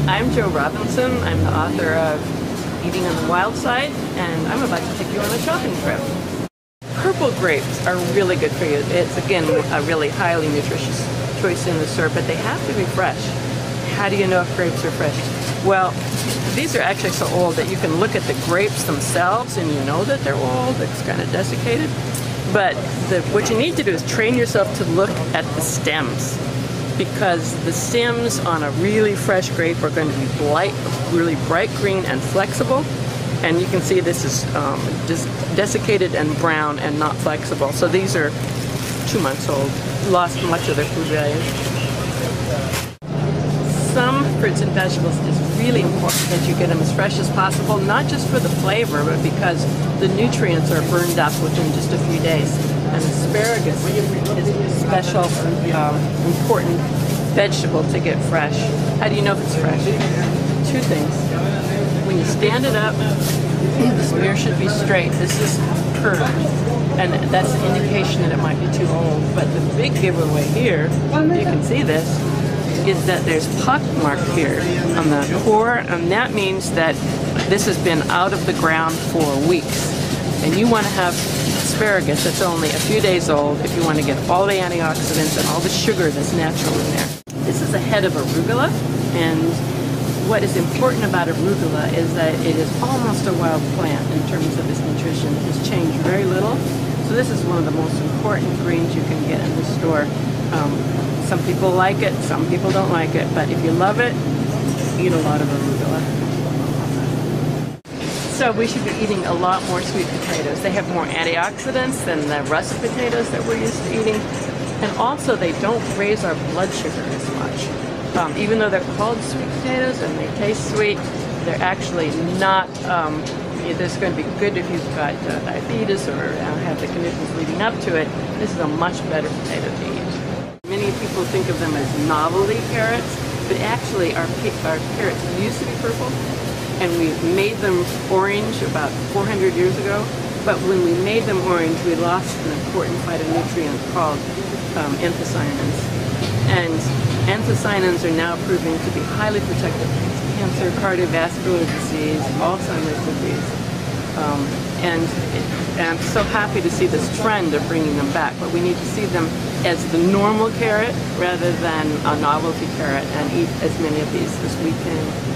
I'm Jo Robinson. I'm the author of Eating on the Wild Side, and I'm about to take you on a shopping trip. Purple grapes are really good for you. It's, again, a really highly nutritious choice in the store, but they have to be fresh. How do you know if grapes are fresh? Well, these are actually so old that you can look at the grapes themselves and you know that they're old. It's kind of desiccated. But what you need to do is train yourself to look at the stems, because the stems on a really fresh grape are going to be really bright green and flexible. And you can see this is just desiccated and brown and not flexible. So these are 2 months old, lost much of their food value. Some fruits and vegetables, it's really important that you get them as fresh as possible, not just for the flavor, but because the nutrients are burned up within just a few days. And asparagus is a special, important vegetable to get fresh. How do you know if it's fresh? 2 things. When you stand it up, the spear should be straight. This is curved, and that's an indication that it might be too old. But the big giveaway here, you can see this, is that there's pock mark here on the core, and that means that this has been out of the ground for weeks. And you want to have asparagus that's only a few days old if you want to get all the antioxidants and all the sugar that's natural in there. This is a head of arugula, and what is important about arugula is that it is almost a wild plant in terms of its nutrition. It has changed very little. So this is one of the most important greens you can get in the store. Some people like it, some people don't like it, but if you love it, eat a lot of arugula. So we should be eating a lot more sweet potatoes. They have more antioxidants than the russet potatoes that we're used to eating. And also they don't raise our blood sugar as much. Even though they're called sweet potatoes and they taste sweet, they're actually not, this is going to be good if you've got diabetes or have the conditions leading up to it. This is a much better potato to eat. Many people think of them as novelty carrots, but actually our carrots used to be purple, and we made them orange about 400 years ago. But when we made them orange, we lost an important phytonutrient called anthocyanins. And anthocyanins are now proving to be highly protective against cancer, cardiovascular disease, Alzheimer's disease. And I'm so happy to see this trend of bringing them back, but we need to see them as the normal carrot rather than a novelty carrot, and eat as many of these as we can.